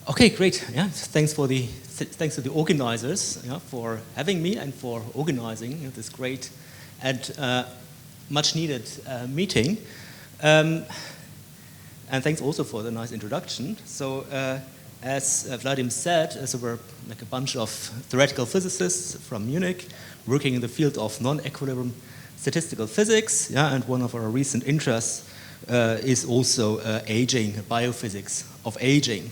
Okay, great. Yeah, thanks to the organizers, yeah, for having me and for organizing this great and much needed meeting. And thanks also for the nice introduction. So, as Vladim said, so we're like a bunch of theoretical physicists from Munich working in the field of non-equilibrium statistical physics. Yeah, and one of our recent interests is also aging, biophysics of aging.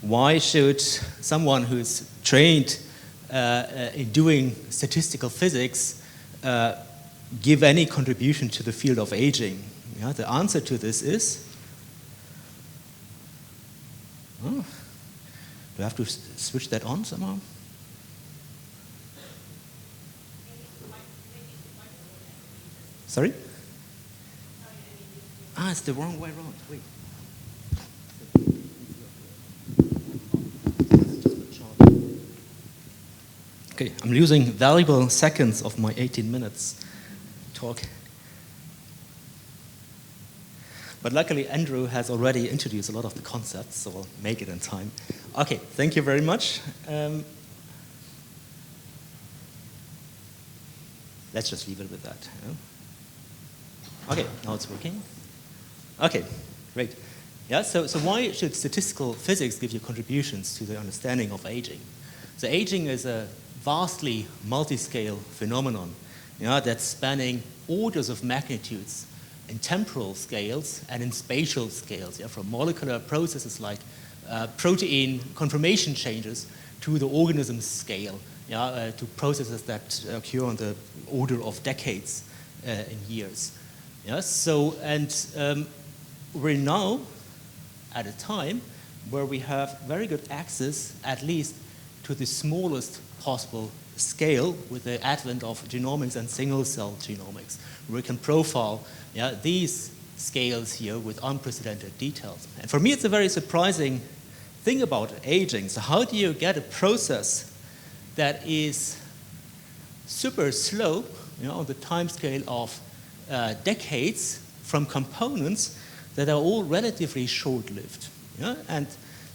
Why should someone who's trained in doing statistical physics give any contribution to the field of aging? Yeah, the answer to this is, do I have to switch that on somehow? Sorry? It's the wrong way around. Wait. Okay, I'm losing valuable seconds of my 18 minutes talk. But luckily, Andrew has already introduced a lot of the concepts, so I'll make it in time. Okay, thank you very much. Let's just leave it with that. Yeah? Okay, now it's working. Okay, great. Yeah, so why should statistical physics give you contributions to the understanding of aging? So aging is a vastly multi-scale phenomenon, that's spanning orders of magnitudes in temporal scales and in spatial scales, from molecular processes like protein conformation changes to the organism scale, to processes that occur on the order of decades in years. We're now at a time where we have very good access, at least, to the smallest possible scale with the advent of genomics and single-cell genomics, where we can profile these scales here with unprecedented details. And for me, it's a very surprising thing about aging. So how do you get a process that is super slow, on the time scale of decades, from components that are all relatively short-lived? And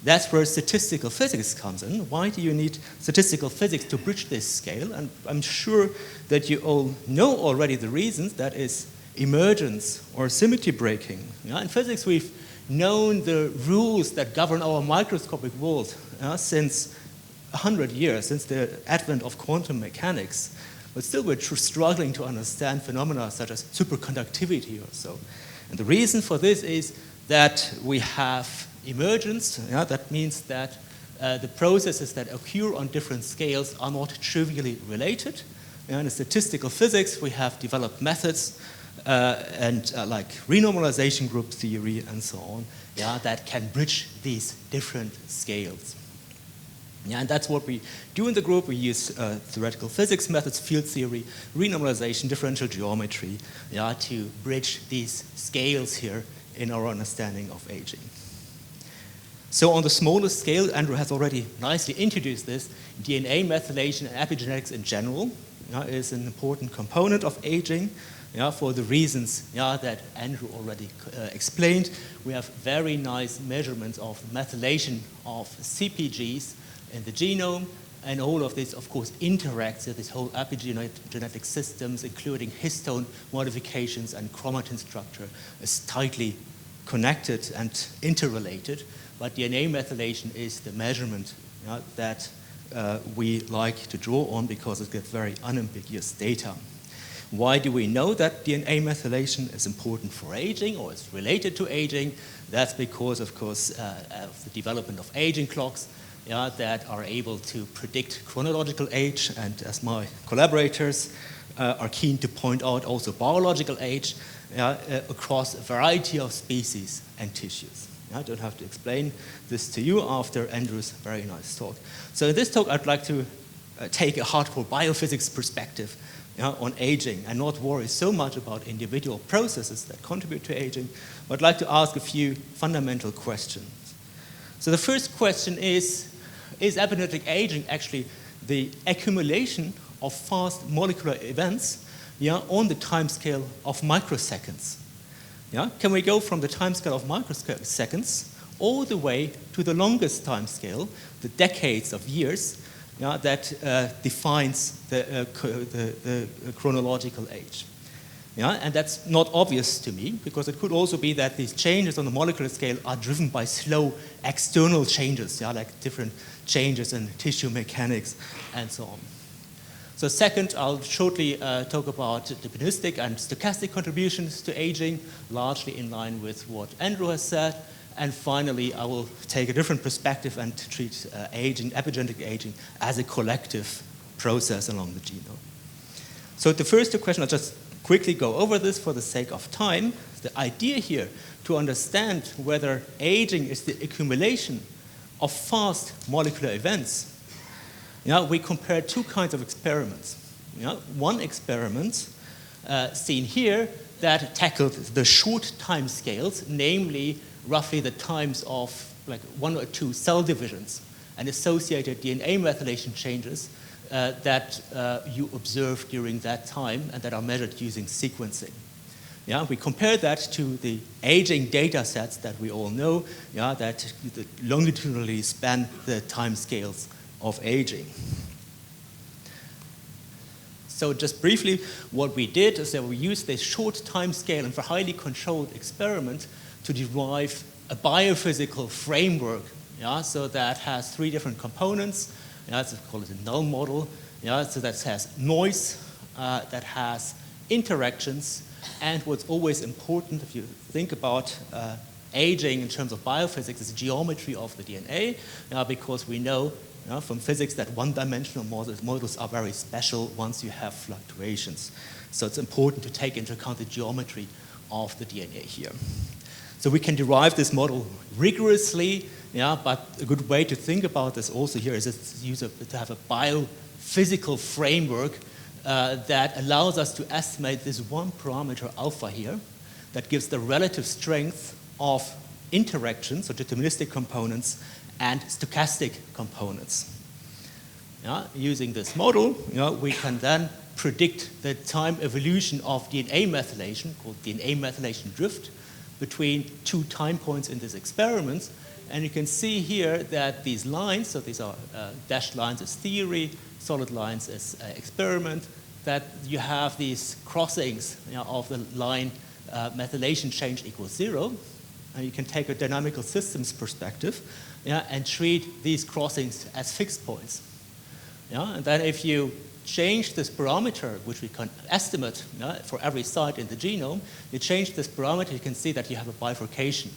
that's where statistical physics comes in. Why do you need statistical physics to bridge this scale? And I'm sure that you all know already the reasons. That is emergence or symmetry breaking. In physics, we've known the rules that govern our microscopic world since 100 years, since the advent of quantum mechanics. But still, we're struggling to understand phenomena such as superconductivity or so. And the reason for this is that we have emergence. That means that the processes that occur on different scales are not trivially related. In statistical physics, we have developed methods like renormalization group theory and so on, that can bridge these different scales. And that's what we do in the group. We use theoretical physics methods, field theory, renormalization, differential geometry, to bridge these scales here in our understanding of aging. So on the smallest scale, Andrew has already nicely introduced this, DNA methylation and epigenetics in general is an important component of aging, for the reasons that Andrew already explained. We have very nice measurements of methylation of CPGs in the genome, and all of this, of course, interacts with this whole epigenetic systems, including histone modifications and chromatin structure, is tightly connected and interrelated. But DNA methylation is the measurement that we like to draw on because it gives very unambiguous data. Why do we know that DNA methylation is important for aging or is related to aging? That's because, of course, of the development of aging clocks that are able to predict chronological age, and as my collaborators are keen to point out, also biological age across a variety of species and tissues. I don't have to explain this to you after Andrew's very nice talk. So in this talk, I'd like to take a hardcore biophysics perspective on aging and not worry so much about individual processes that contribute to aging, but I'd like to ask a few fundamental questions. So the first question is epigenetic aging actually the accumulation of fast molecular events on the timescale of microseconds. Can we go from the timescale of microseconds all the way to the longest timescale, the decades of years, that defines the chronological age? And that's not obvious to me, because it could also be that these changes on the molecular scale are driven by slow external changes, like different changes in tissue mechanics and so on. So second, I'll shortly talk about deterministic and stochastic contributions to aging, largely in line with what Andrew has said. And finally, I will take a different perspective and treat aging, epigenetic aging, as a collective process along the genome. So the first two questions, I'll just quickly go over this for the sake of time. The idea here to understand whether aging is the accumulation of fast molecular events. We compared two kinds of experiments. One experiment seen here that tackled the short time scales, namely roughly the times of like 1 or 2 cell divisions and associated DNA methylation changes that you observe during that time and that are measured using sequencing. We compare that to the aging data sets that we all know, that longitudinally span the time scales of aging. So just briefly, what we did is that we used this short time scale and for highly controlled experiment to derive a biophysical framework, so that has 3 different components. Let's call it a null model. So that has noise, that has interactions, and what's always important if you think about aging in terms of biophysics is the geometry of the DNA, because we know from physics that one-dimensional models are very special once you have fluctuations. So it's important to take into account the geometry of the DNA here. So we can derive this model rigorously, but a good way to think about this also here is to have a biophysical framework that allows us to estimate this one parameter alpha here that gives the relative strength of interactions, so deterministic components, and stochastic components. Using this model, we can then predict the time evolution of DNA methylation, called DNA methylation drift, between 2 time points in this experiment. And you can see here that these lines, so these are dashed lines as theory, solid lines as experiment, that you have these crossings of the line methylation change equals 0. And you can take a dynamical systems perspective and treat these crossings as fixed points. And then if you change this parameter, which we can estimate for every site in the genome, you change this parameter, you can see that you have a bifurcation.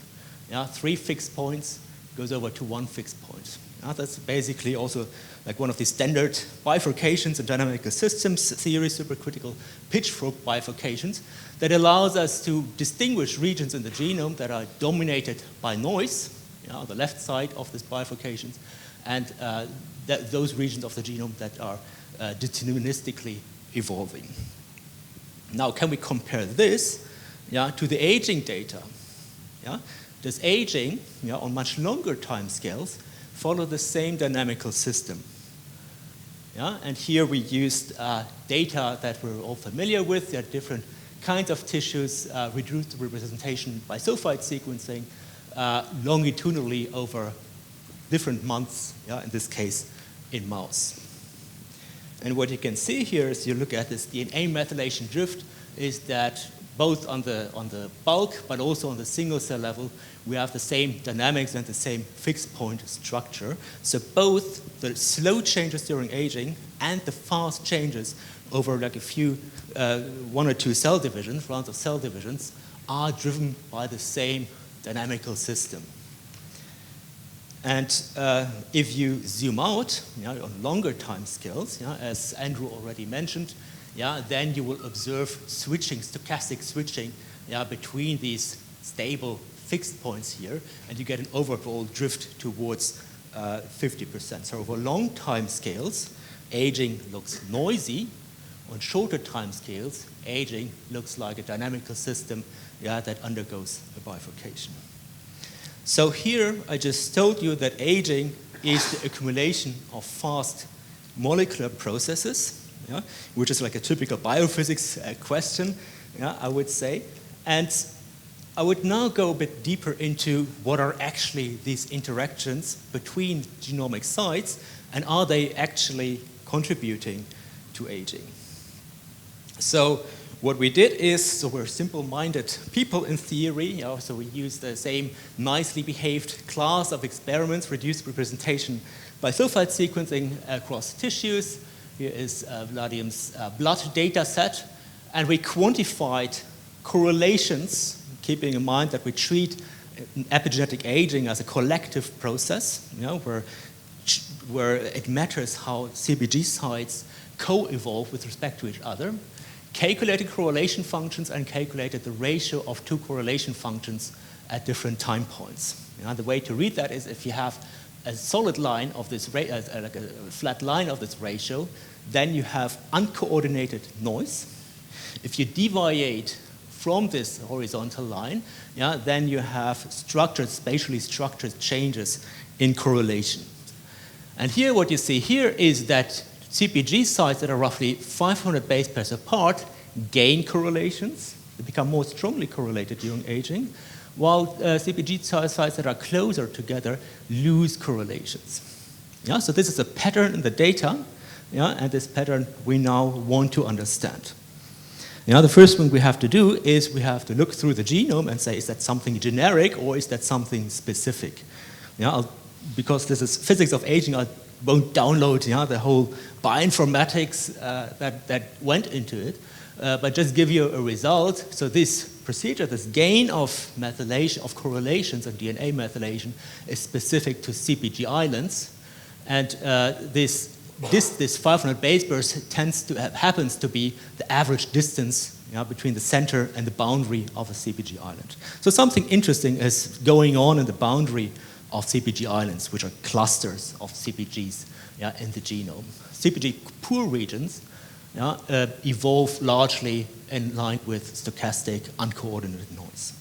3 fixed points goes over to 1 fixed point. That's basically also like one of the standard bifurcations in dynamical systems theory, supercritical pitchfork bifurcations, that allows us to distinguish regions in the genome that are dominated by noise, on the left side of this bifurcations, and those regions of the genome that are deterministically evolving. Now, can we compare this to the aging data? Does aging on much longer time scales follow the same dynamical system? And here we used data that we're all familiar with. There are different kinds of tissues, reduced representation by sulfide sequencing, longitudinally over different months, in this case, in mouse. And what you can see here is you look at this DNA methylation drift is that both on the bulk but also on the single cell level, we have the same dynamics and the same fixed point structure. So both the slow changes during aging and the fast changes over like a few, 1 or 2 cell divisions, rounds of cell divisions, are driven by the same dynamical system. And if you zoom out on longer time scales, as Andrew already mentioned, then you will observe switching, stochastic switching between these stable fixed points here, and you get an overall drift towards 50%. So over long time scales, aging looks noisy. On shorter time scales, aging looks like a dynamical system that undergoes a bifurcation. So here I just told you that aging is the accumulation of fast molecular processes, yeah, which is like a typical biophysics question, yeah, I would say. And I would now go a bit deeper into what are actually these interactions between genomic sites, and are they actually contributing to aging. So what we did is, so we're simple-minded people in theory, you know, so we use the same nicely behaved class of experiments, reduced representation by sulfide sequencing across tissues. Here is Vladim's blood data set, and we quantified correlations, keeping in mind that we treat epigenetic aging as a collective process, you know, where it matters how CPG sites co-evolve with respect to each other. Calculated correlation functions and calculated the ratio of two correlation functions at different time points. You know, the way to read that is if you have a solid line of this, like a flat line of this ratio, then you have uncoordinated noise. If you deviate from this horizontal line, yeah, then you have structured, spatially structured changes in correlation. And here what you see here is that CPG sites that are roughly 500 base pairs apart gain correlations. They become more strongly correlated during aging, while CPG sites that are closer together lose correlations. Yeah, so this is a pattern in the data, yeah, and this pattern we now want to understand. You know, the first thing we have to do is we have to look through the genome and say, is that something generic or is that something specific? You know, because this is physics of aging, I won't download, you know, the whole bioinformatics that went into it, but just give you a result. So this procedure, this gain of methylation, of correlations and DNA methylation, is specific to CPG islands, and this 500 base pairs happens to be the average distance, you know, between the center and the boundary of a CPG island. So something interesting is going on in the boundary of CPG islands, which are clusters of CPGs, yeah, in the genome. CPG poor regions, yeah, evolve largely in line with stochastic uncoordinated noise.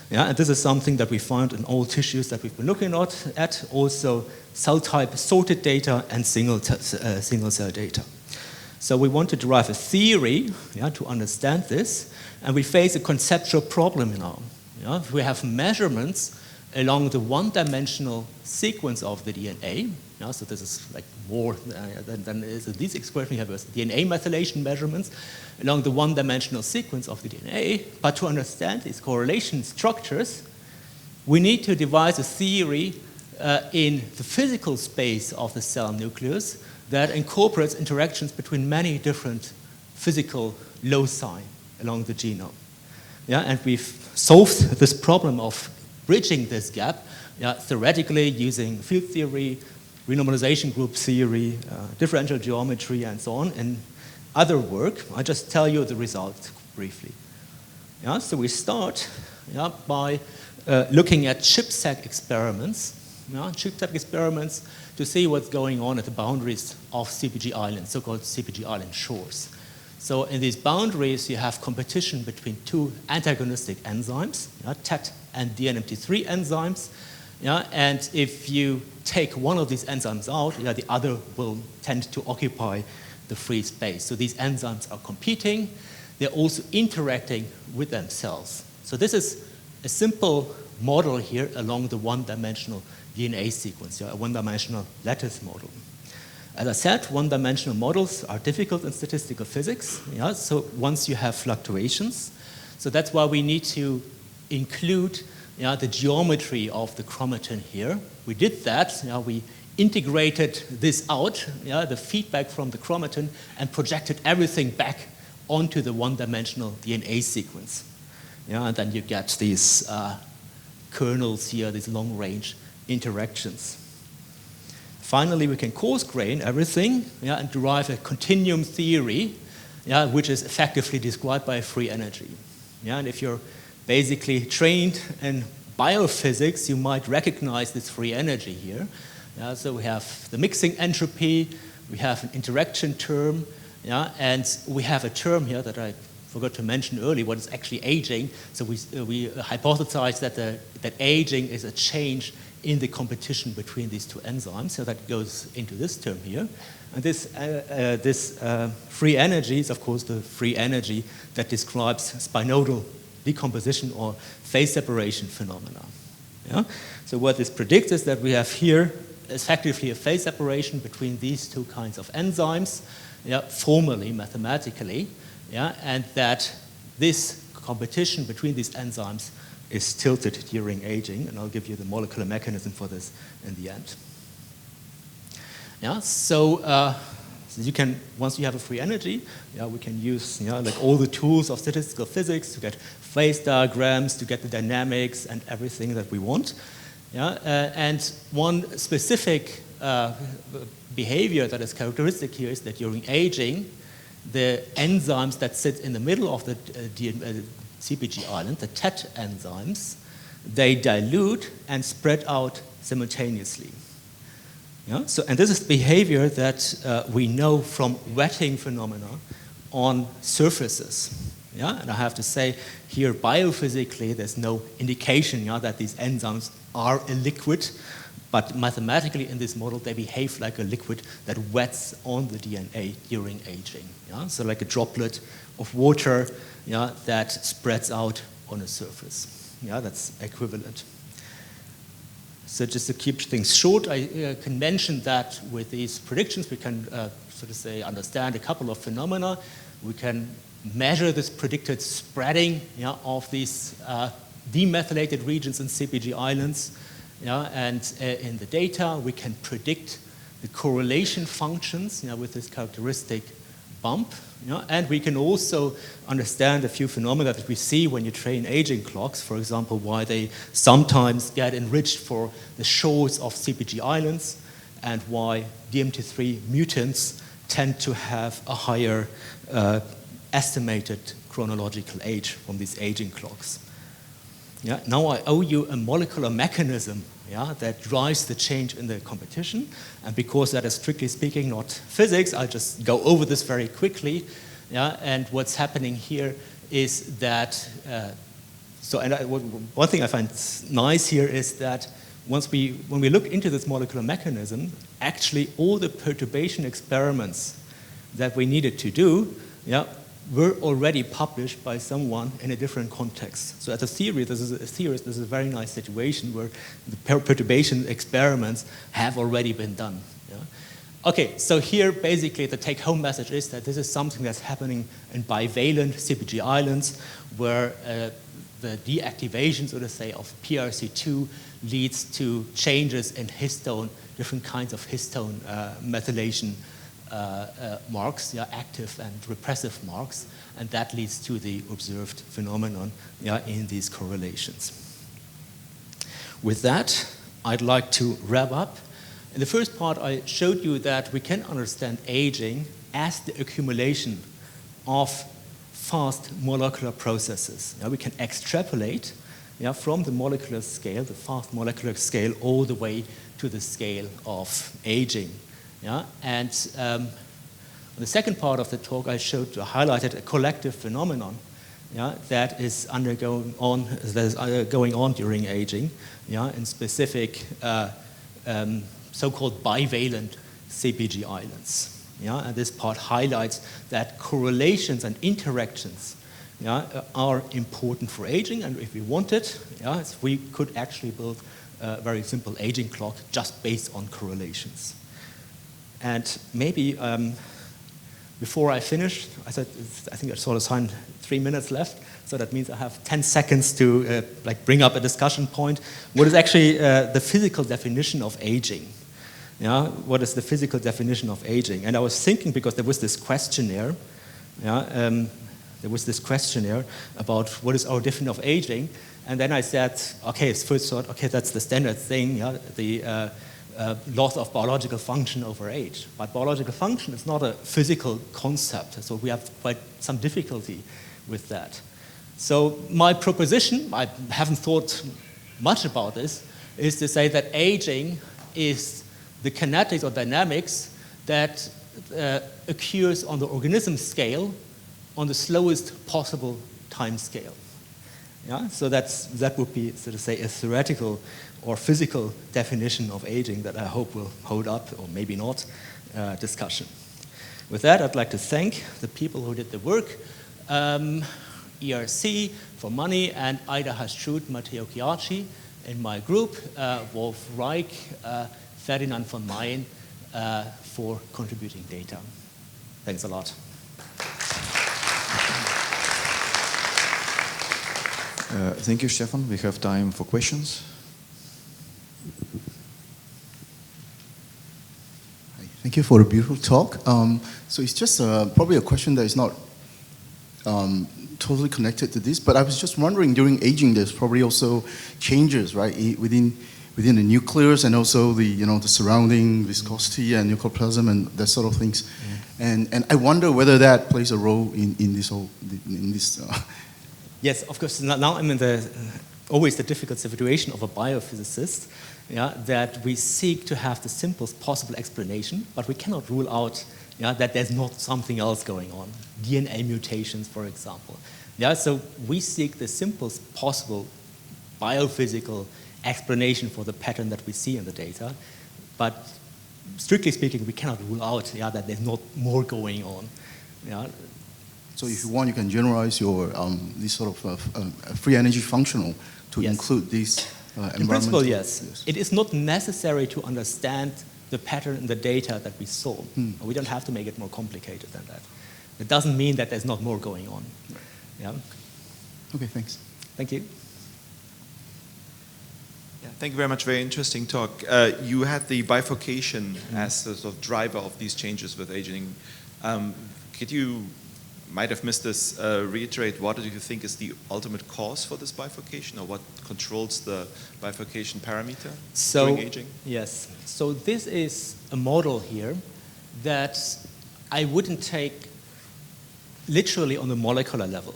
Yeah, and this is something that we found in all tissues that we've been looking at, also cell type sorted data and single cell data. So we want to derive a theory, yeah, to understand this, and we face a conceptual problem now. Yeah? We have measurements along the one-dimensional sequence of the DNA. Yeah, so this is like more than these expressions. We have DNA methylation measurements along the one-dimensional sequence of the DNA. But to understand these correlation structures, we need to devise a theory in the physical space of the cell nucleus that incorporates interactions between many different physical loci along the genome. Yeah, and we've solved this problem of bridging this gap, yeah, theoretically using field theory, renormalization group theory, differential geometry, and so on, and other work. I just tell you the result briefly. Yeah, so we start, yeah, by looking at ChIP-seq experiments, yeah, ChIP-seq experiments to see what's going on at the boundaries of CPG islands, so-called CPG island shores. So in these boundaries, you have competition between two antagonistic enzymes, yeah, TET and DNMT3 enzymes. Yeah, and if you take one of these enzymes out, yeah, the other will tend to occupy the free space. So these enzymes are competing. They're also interacting with themselves. So this is a simple model here along the one-dimensional DNA sequence, yeah, a one-dimensional lattice model. As I said, one-dimensional models are difficult in statistical physics. Yeah, so once you have fluctuations, so that's why we need to include, yeah, the geometry of the chromatin here. We did that. Yeah, we integrated this out, yeah, the feedback from the chromatin, and projected everything back onto the one-dimensional DNA sequence. Yeah, and then you get these kernels here, these long-range interactions. Finally, we can coarse grain everything, yeah, and derive a continuum theory, yeah, which is effectively described by free energy. Yeah, and if you're basically trained in biophysics, you might recognize this free energy here. Yeah, so we have the mixing entropy, we have an interaction term, yeah, and we have a term here that I forgot to mention earlier what is actually aging. So we hypothesize that aging is a change in the competition between these two enzymes. So that goes into this term here. And this free energy is, of course, the free energy that describes spinodal decomposition or phase separation phenomena. Yeah? So what this predicts is that we have here effectively a phase separation between these two kinds of enzymes, yeah, formally, mathematically, yeah, and that this competition between these enzymes is tilted during aging, and I'll give you the molecular mechanism for this in the end. Yeah, so you can, once you have a free energy, yeah, we can use, yeah, like all the tools of statistical physics to get phase diagrams, to get the dynamics and everything that we want. Yeah, and one specific behavior that is characteristic here is that during aging, the enzymes that sit in the middle of the CPG island, the TET enzymes, they dilute and spread out simultaneously. Yeah? So, and this is behavior that we know from wetting phenomena on surfaces. Yeah? And I have to say here, biophysically, there's no indication, yeah, that these enzymes are a liquid, but mathematically in this model, they behave like a liquid that wets on the DNA during aging. Yeah? So like a droplet of water, yeah, that spreads out on a surface. Yeah, that's equivalent. So just to keep things short, I can mention that with these predictions, we can sort of say understand a couple of phenomena. We can measure this predicted spreading, yeah, of these demethylated regions in CPG islands. Yeah, and in the data, we can predict the correlation functions, yeah, with this characteristic bump. Yeah, and we can also understand a few phenomena that we see when you train aging clocks, for example, why they sometimes get enriched for the shores of CPG islands and why DMT3 mutants tend to have a higher estimated chronological age from these aging clocks. Yeah, now I owe you a molecular mechanism, yeah, that drives the change in the competition. And because that is strictly speaking not physics, I'll just go over this very quickly. Yeah, and what's happening here is that, one thing I find nice here is that when we look into this molecular mechanism, actually all the perturbation experiments that we needed to do, yeah, were already published by someone in a different context. So as a theory, this is a very nice situation where the perturbation experiments have already been done. Yeah? Okay, so here basically the take-home message is that this is something that's happening in bivalent CPG islands where the deactivation, so to say, of PRC2 leads to changes in histone, different kinds of histone methylation marks, yeah, active and repressive marks, and that leads to the observed phenomenon, yeah, in these correlations. With that, I'd like to wrap up. In the first part, I showed you that we can understand aging as the accumulation of fast molecular processes. Yeah, we can extrapolate, yeah, from the molecular scale, the fast molecular scale, all the way to the scale of aging. Yeah, and in the second part of the talk, I highlighted a collective phenomenon, yeah, that is going on during aging, yeah, in specific so-called bivalent CPG islands. Yeah, and this part highlights that correlations and interactions, yeah, are important for aging, and if we wanted, yeah, we could actually build a very simple aging clock just based on correlations. And maybe before I finish, I think I saw the sign 3 minutes left, so that means I have 10 seconds to bring up a discussion point. What is actually the physical definition of aging? Yeah, what is the physical definition of aging? And I was thinking, because there was this questionnaire, yeah, there was this questionnaire about what is our definition of aging, and then I said, okay, first thought, okay, that's the standard thing, yeah, the loss of biological function over age. But biological function is not a physical concept, so we have quite some difficulty with that. So my proposition, I haven't thought much about this, is to say that aging is the kinetics or dynamics that occurs on the organism scale on the slowest possible time scale. Yeah? So that would be, so to say, a theoretical or physical definition of aging that I hope will hold up, or maybe not, discussion. With that, I'd like to thank the people who did the work, ERC for money, and Ida Haschut, Matteo Chiacci in my group, Wolf Reich, Ferdinand von Mayen for contributing data. Thanks a lot. Thank you, Stefan. We have time for questions. Thank you for a beautiful talk. So it's just probably a question that is not totally connected to this, but I was just wondering, during aging, there's probably also changes, right, within the nucleus, and also the surrounding viscosity and nucleoplasm and that sort of things. Mm. And I wonder whether that plays a role in this whole Yes, of course. Now I'm in always the difficult situation of a biophysicist, yeah, that we seek to have the simplest possible explanation, but we cannot rule out, yeah, that there's not something else going on. DNA mutations, for example. Yeah, so we seek the simplest possible biophysical explanation for the pattern that we see in the data, but strictly speaking, we cannot rule out, yeah, that there's not more going on. Yeah. So if you want, you can generalize your this sort of free energy functional to yes. include these in principle, yes. It is not necessary to understand the pattern in the data that we saw. We don't have to make it more complicated than that. It doesn't mean that there's not more going on. Right. Yeah. Okay, thanks. Thank you. Yeah, thank you very much. Very interesting talk. You had the bifurcation as the sort of driver of these changes with aging. Could you, might have missed this, reiterate what do you think is the ultimate cause for this bifurcation, or what controls the bifurcation parameter during aging? Yes. So this is a model here that I wouldn't take literally on the molecular level.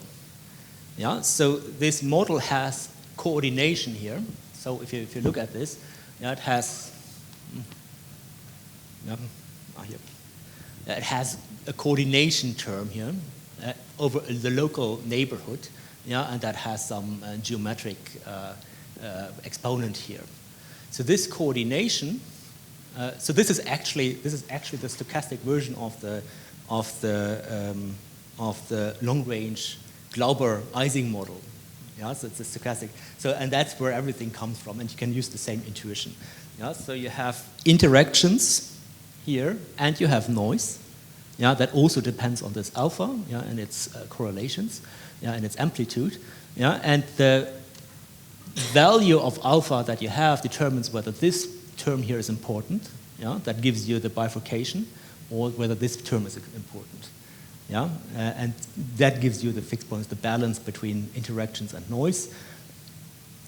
Yeah. So this model has coordination here. So if you look at this, yeah, it has it has a coordination term here over the local neighborhood, yeah, and that has some geometric exponent here. So this coordination, so this is actually the stochastic version of the long-range Glauber-Ising model. Yeah, so it's a stochastic. So, and that's where everything comes from, and you can use the same intuition. Yeah, so you have interactions here, and you have noise. Yeah, that also depends on this alpha, yeah, and its correlations, yeah, and its amplitude. Yeah, and the value of alpha that you have determines whether this term here is important. Yeah, that gives you the bifurcation, or whether this term is important. Yeah, and that gives you the fixed points, the balance between interactions and noise.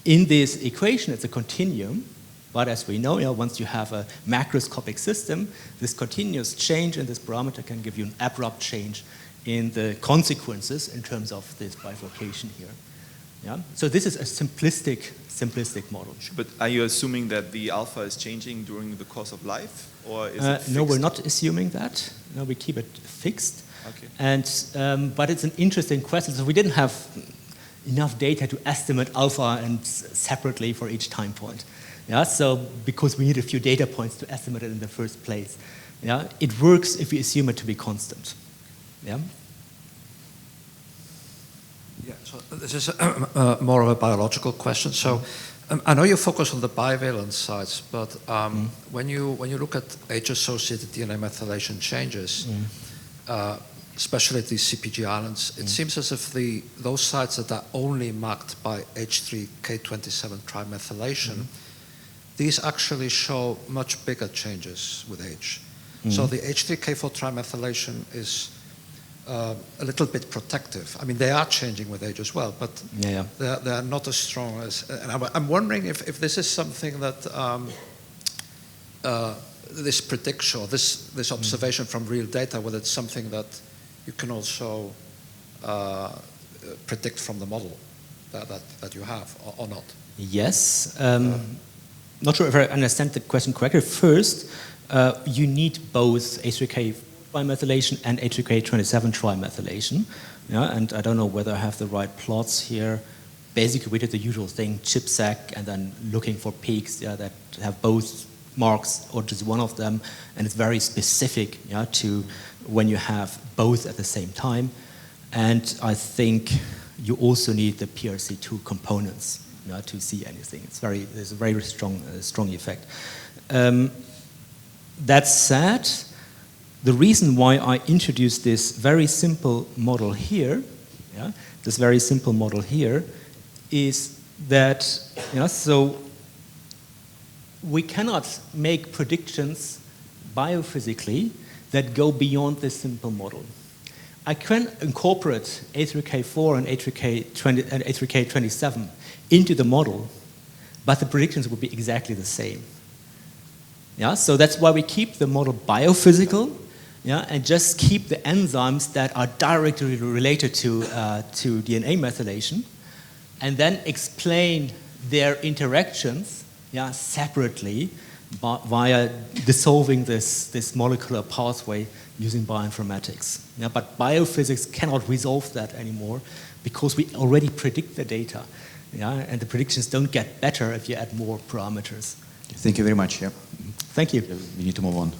In this equation, it's a continuum, but as we know, once you have a macroscopic system, this continuous change in this parameter can give you an abrupt change in the consequences in terms of this bifurcation here. Yeah? So this is a simplistic model. But are you assuming that the alpha is changing during the course of life, or is it fixed? No, we're not assuming that. No, we keep it fixed. Okay. And, but it's an interesting question. So we didn't have enough data to estimate alpha and separately for each time point. Yeah, so because we need a few data points to estimate it in the first place. Yeah, it works if we assume it to be constant. Yeah. Yeah. So this is more of a biological question. So I know you focus on the bivalent sites, but when you look at age-associated DNA methylation changes. Especially these CPG islands, it seems as if those sites that are only marked by H3K27 trimethylation, these actually show much bigger changes with age. So the H3K4 trimethylation is a little bit protective. I mean, they are changing with age as well, but they are not as strong as. And I'm wondering if this is something that this prediction or this observation from real data, whether it's something that you can also predict from the model that you have, or not? Yes. Not sure if I understand the question correctly. First, you need both H3K trimethylation and H3K27 trimethylation Yeah, and I don't know whether I have the right plots here. Basically, we did the usual thing, ChIP-seq, and then looking for peaks that have both marks or just one of them, and it's very specific to when you have both at the same time. And I think you also need the PRC2 components to see anything. There's a very strong effect. That said, the reason why I introduced this very simple model here, is that so we cannot make predictions biophysically that go beyond this simple model. I can incorporate A3K4 and A3K27 into the model, but the predictions would be exactly the same. So that's why we keep the model biophysical, and just keep the enzymes that are directly related to DNA methylation, and then explain their interactions separately via dissolving this molecular pathway using bioinformatics. But biophysics cannot resolve that anymore because we already predict the data. And the predictions don't get better if you add more parameters. Thank you very much. Thank you. We need to move on.